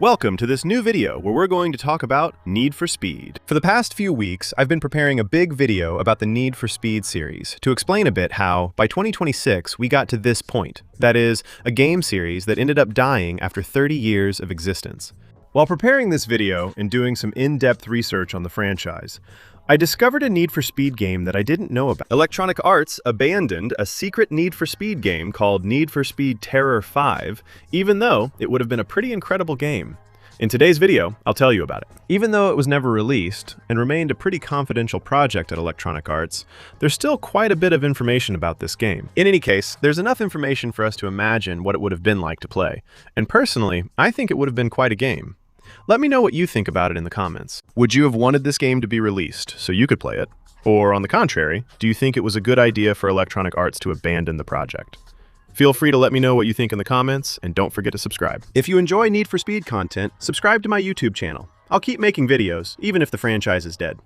Welcome to this new video where we're going to talk about Need for Speed. For the past few weeks, I've been preparing a big video about the Need for Speed series to explain a bit how, by 2026, we got to this point. That is, a game series that ended up dying after 30 years of existence. While preparing this video and doing some in-depth research on the franchise, I discovered a Need for Speed game that I didn't know about. Electronic Arts abandoned a secret Need for Speed game called Need for Speed Terror 5, even though it would have been a pretty incredible game. In today's video, I'll tell you about it. Even though it was never released and remained a pretty confidential project at Electronic Arts, there's still quite a bit of information about this game. In any case, there's enough information for us to imagine what it would have been like to play. And personally, I think it would have been quite a game. Let me know what you think about it in the comments. Would you have wanted this game to be released so you could play it? Or on the contrary, do you think it was a good idea for Electronic Arts to abandon the project? Feel free to let me know what you think in the comments, and don't forget to subscribe. If you enjoy Need for Speed content, subscribe to my YouTube channel. I'll keep making videos, even if the franchise is dead.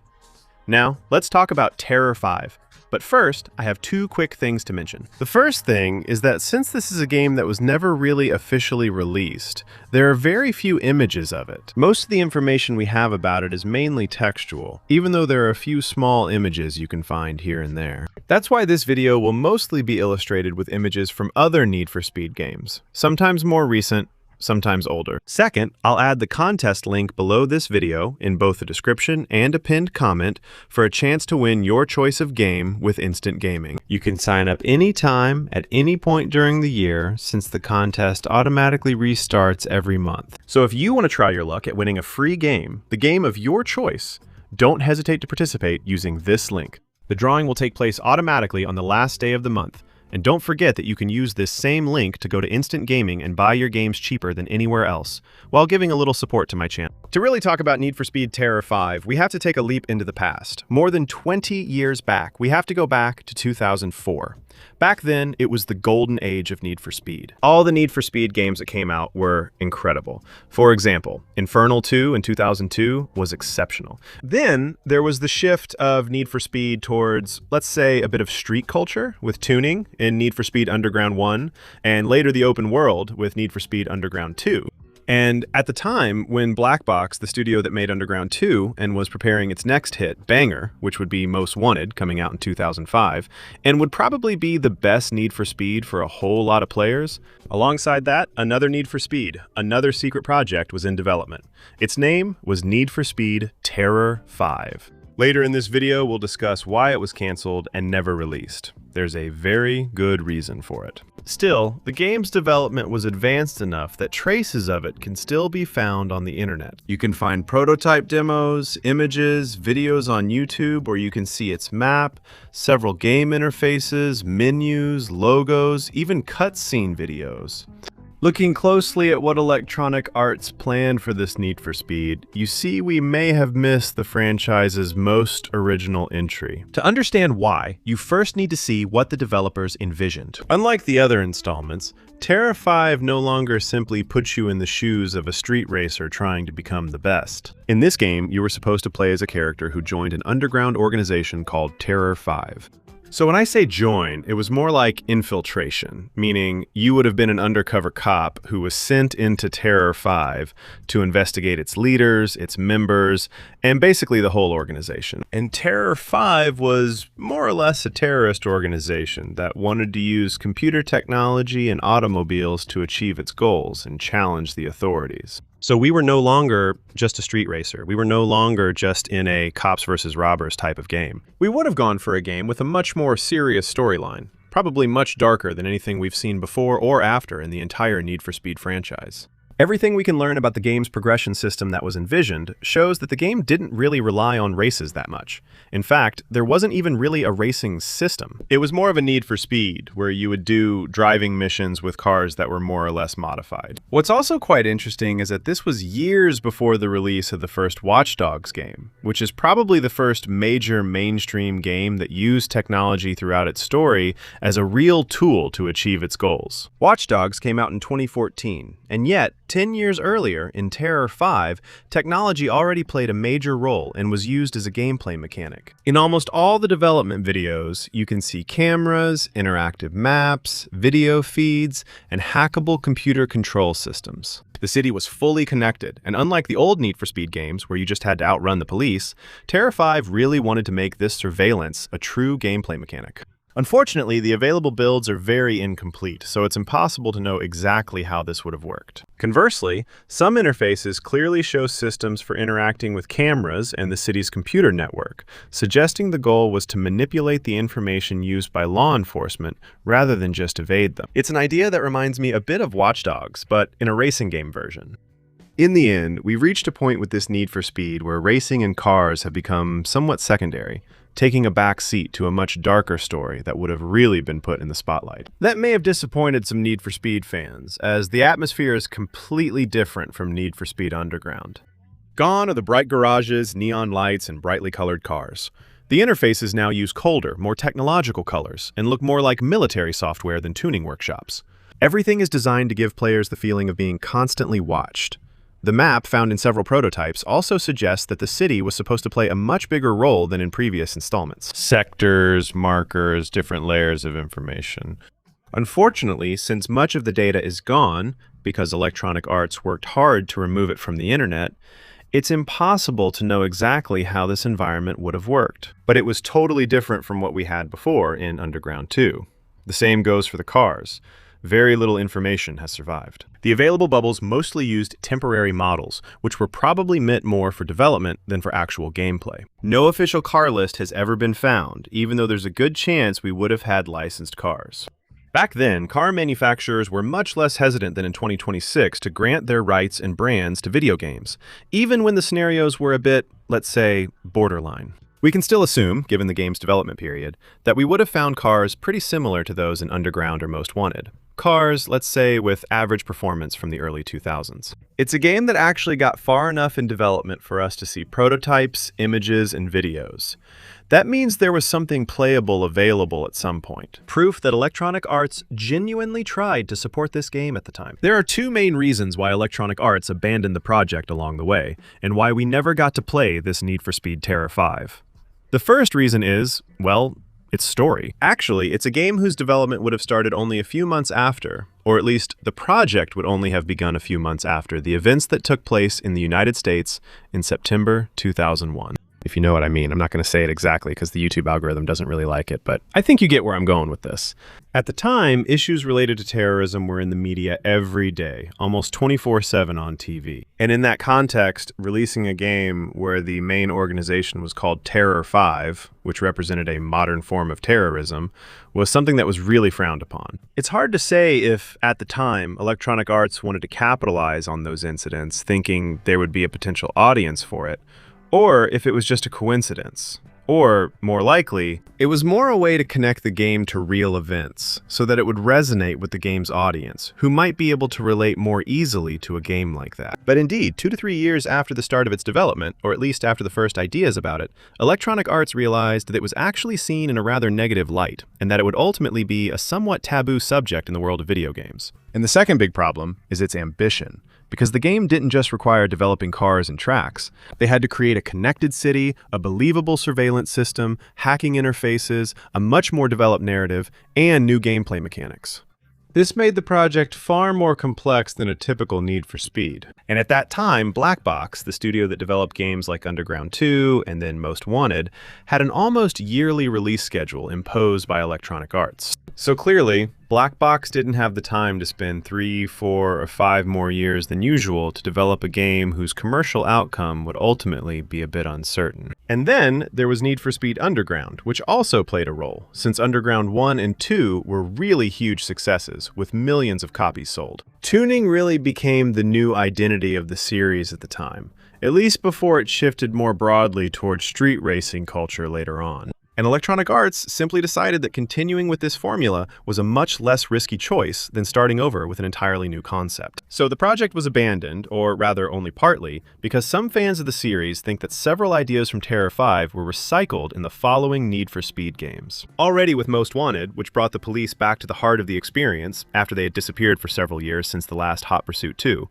Now, let's talk about Terror 5. But first, I have two quick things to mention. The first thing is that since this is a game that was never really officially released, there are very few images of it. Most of the information we have about it is mainly textual, even though there are a few small images you can find here and there. That's why this video will mostly be illustrated with images from other Need for Speed games, sometimes more recent, sometimes older. Second, I'll add the contest link below this video in both the description and a pinned comment for a chance to win your choice of game with Instant Gaming. You can sign up anytime at any point during the year since the contest automatically restarts every month. So if you want to try your luck at winning a free game, the game of your choice, don't hesitate to participate using this link. The drawing will take place automatically on the last day of the month. And don't forget that you can use this same link to go to Instant Gaming and buy your games cheaper than anywhere else, while giving a little support to my channel. To really talk about Need for Speed Terror 5, we have to take a leap into the past. More than 20 years back, we have to go back to 2004. Back then, it was the golden age of Need for Speed. All the Need for Speed games that came out were incredible. For example, Infernal 2 in 2002 was exceptional. Then, there was the shift of Need for Speed towards, let's say, a bit of street culture with tuning in Need for Speed Underground 1, and later the open world with Need for Speed Underground 2. And at the time, when Black Box, the studio that made Underground 2 and was preparing its next hit, Banger, which would be Most Wanted, coming out in 2005, and would probably be the best Need for Speed for a whole lot of players, alongside that, another Need for Speed, another secret project, was in development. Its name was Need for Speed Terror 5. Later in this video, we'll discuss why it was canceled and never released. There's a very good reason for it. Still, the game's development was advanced enough that traces of it can still be found on the internet. You can find prototype demos, images, videos on YouTube, or you can see its map, several game interfaces, menus, logos, even cutscene videos. Looking closely at what Electronic Arts planned for this Need for Speed, you see we may have missed the franchise's most original entry. To understand why, you first need to see what the developers envisioned. Unlike the other installments, Terror 5 no longer simply puts you in the shoes of a street racer trying to become the best. In this game, you were supposed to play as a character who joined an underground organization called Terror 5. So when I say join, it was more like infiltration, meaning you would have been an undercover cop who was sent into Terror 5 to investigate its leaders, its members, and basically the whole organization. And Terror 5 was more or less a terrorist organization that wanted to use computer technology and automobiles to achieve its goals and challenge the authorities. So we were no longer just a street racer. We were no longer just in a cops versus robbers type of game. We would have gone for a game with a much more serious storyline, probably much darker than anything we've seen before or after in the entire Need for Speed franchise. Everything we can learn about the game's progression system that was envisioned shows that the game didn't really rely on races that much. In fact, there wasn't even really a racing system. It was more of a Need for Speed, where you would do driving missions with cars that were more or less modified. What's also quite interesting is that this was years before the release of the first Watch Dogs game, which is probably the first major mainstream game that used technology throughout its story as a real tool to achieve its goals. Watch Dogs came out in 2014, and yet, 10 years earlier, in Terror 5, technology already played a major role and was used as a gameplay mechanic. In almost all the development videos, you can see cameras, interactive maps, video feeds, and hackable computer control systems. The city was fully connected, and unlike the old Need for Speed games where you just had to outrun the police, Terror 5 really wanted to make this surveillance a true gameplay mechanic. Unfortunately, the available builds are very incomplete, so it's impossible to know exactly how this would have worked. Conversely, some interfaces clearly show systems for interacting with cameras and the city's computer network, suggesting the goal was to manipulate the information used by law enforcement rather than just evade them. It's an idea that reminds me a bit of Watch Dogs, but in a racing game version. In the end, we've reached a point with this Need for Speed where racing and cars have become somewhat secondary, taking a back seat to a much darker story that would have really been put in the spotlight. That may have disappointed some Need for Speed fans, as the atmosphere is completely different from Need for Speed Underground. Gone are the bright garages, neon lights, and brightly colored cars. The interfaces now use colder, more technological colors, and look more like military software than tuning workshops. Everything is designed to give players the feeling of being constantly watched. The map, found in several prototypes, also suggests that the city was supposed to play a much bigger role than in previous installments. Sectors, markers, different layers of information. Unfortunately, since much of the data is gone, because Electronic Arts worked hard to remove it from the internet, it's impossible to know exactly how this environment would have worked. But it was totally different from what we had before in Underground 2. The same goes for the cars. Very little information has survived. The available bubbles mostly used temporary models, which were probably meant more for development than for actual gameplay. No official car list has ever been found, even though there's a good chance we would have had licensed cars. Back then, car manufacturers were much less hesitant than in 2026 to grant their rights and brands to video games, even when the scenarios were a bit, let's say, borderline. We can still assume, given the game's development period, that we would have found cars pretty similar to those in Underground or Most Wanted. Cars, let's say, with average performance from the early 2000s. It's a game that actually got far enough in development for us to see prototypes, images, and videos. That means there was something playable available at some point. Proof that Electronic Arts genuinely tried to support this game at the time. There are two main reasons why Electronic Arts abandoned the project along the way, and why we never got to play this Need for Speed Terror 5. The first reason is, well, its story. Actually, it's a game whose development would have started only a few months after, or at least the project would only have begun a few months after the events that took place in the United States in September 2001. If you know what I mean. I'm not going to say it exactly because the YouTube algorithm doesn't really like it, but I think you get where I'm going with this. At the time, issues related to terrorism were in the media every day, almost 24/7 on TV. And in that context, releasing a game where the main organization was called Terror 5, which represented a modern form of terrorism, was something that was really frowned upon. It's hard to say if, at the time, Electronic Arts wanted to capitalize on those incidents, thinking there would be a potential audience for it, or if it was just a coincidence. Or, more likely, it was more a way to connect the game to real events, so that it would resonate with the game's audience, who might be able to relate more easily to a game like that. But indeed, 2 to 3 years after the start of its development, or at least after the first ideas about it, Electronic Arts realized that it was actually seen in a rather negative light, and that it would ultimately be a somewhat taboo subject in the world of video games. And the second big problem is its ambition. Because the game didn't just require developing cars and tracks. They had to create a connected city, a believable surveillance system, hacking interfaces, a much more developed narrative, and new gameplay mechanics. This made the project far more complex than a typical Need for Speed. And at that time, Black Box, the studio that developed games like Underground 2 and then Most Wanted, had an almost yearly release schedule imposed by Electronic Arts. So clearly, Black Box didn't have the time to spend 3, 4, or 5 more years than usual to develop a game whose commercial outcome would ultimately be a bit uncertain. And then there was Need for Speed Underground, which also played a role, since Underground 1 and 2 were really huge successes, with millions of copies sold. Tuning really became the new identity of the series at the time, at least before it shifted more broadly towards street racing culture later on. And Electronic Arts simply decided that continuing with this formula was a much less risky choice than starting over with an entirely new concept. So the project was abandoned, or rather only partly, because some fans of the series think that several ideas from Terror 5 were recycled in the following Need for Speed games. Already with Most Wanted, which brought the police back to the heart of the experience after they had disappeared for several years since the last Hot Pursuit 2,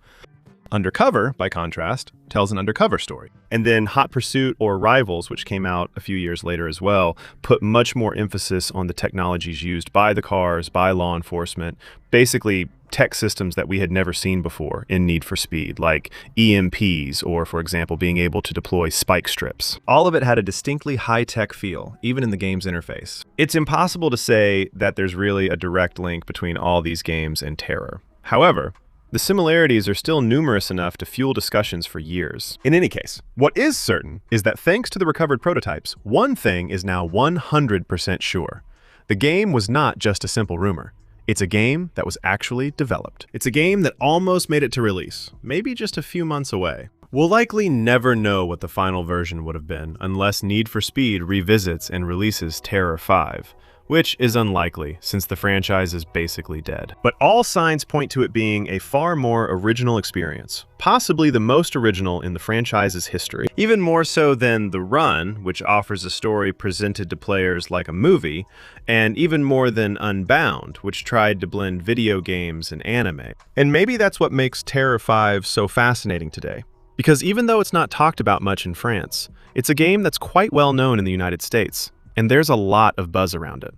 Undercover, by contrast, tells an undercover story. And then Hot Pursuit or Rivals, which came out a few years later as well, put much more emphasis on the technologies used by the cars, by law enforcement, basically tech systems that we had never seen before in Need for Speed, like EMPs or, for example, being able to deploy spike strips. All of it had a distinctly high-tech feel, even in the game's interface. It's impossible to say that there's really a direct link between all these games and Terror. However, the similarities are still numerous enough to fuel discussions for years. In any case, what is certain is that thanks to the recovered prototypes, one thing is now 100% sure. The game was not just a simple rumor. It's a game that was actually developed. It's a game that almost made it to release, maybe just a few months away. We'll likely never know what the final version would have been unless Need for Speed revisits and releases Terror 5. Which is unlikely, since the franchise is basically dead. But all signs point to it being a far more original experience, possibly the most original in the franchise's history. Even more so than The Run, which offers a story presented to players like a movie, and even more than Unbound, which tried to blend video games and anime. And maybe that's what makes Terror 5 so fascinating today. Because even though it's not talked about much in France, it's a game that's quite well known in the United States, and there's a lot of buzz around it.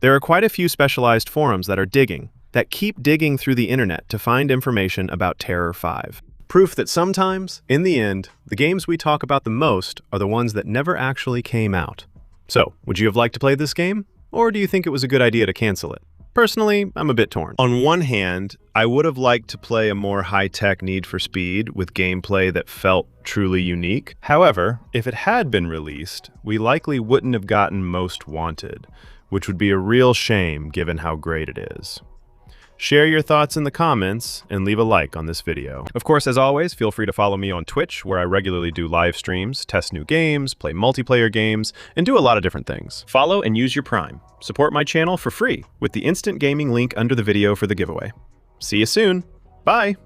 There are quite a few specialized forums that keep digging through the internet to find information about Terror 5. Proof that sometimes, in the end, the games we talk about the most are the ones that never actually came out. So, would you have liked to play this game? Or do you think it was a good idea to cancel it? Personally, I'm a bit torn. On one hand, I would have liked to play a more high-tech Need for Speed with gameplay that felt truly unique. However, if it had been released, we likely wouldn't have gotten Most Wanted, which would be a real shame given how great it is. Share your thoughts in the comments and leave a like on this video. Of course, as always, feel free to follow me on Twitch, where I regularly do live streams, test new games, play multiplayer games, and do a lot of different things. Follow and use your Prime. Support my channel for free with the Instant Gaming link under the video for the giveaway. See you soon. Bye.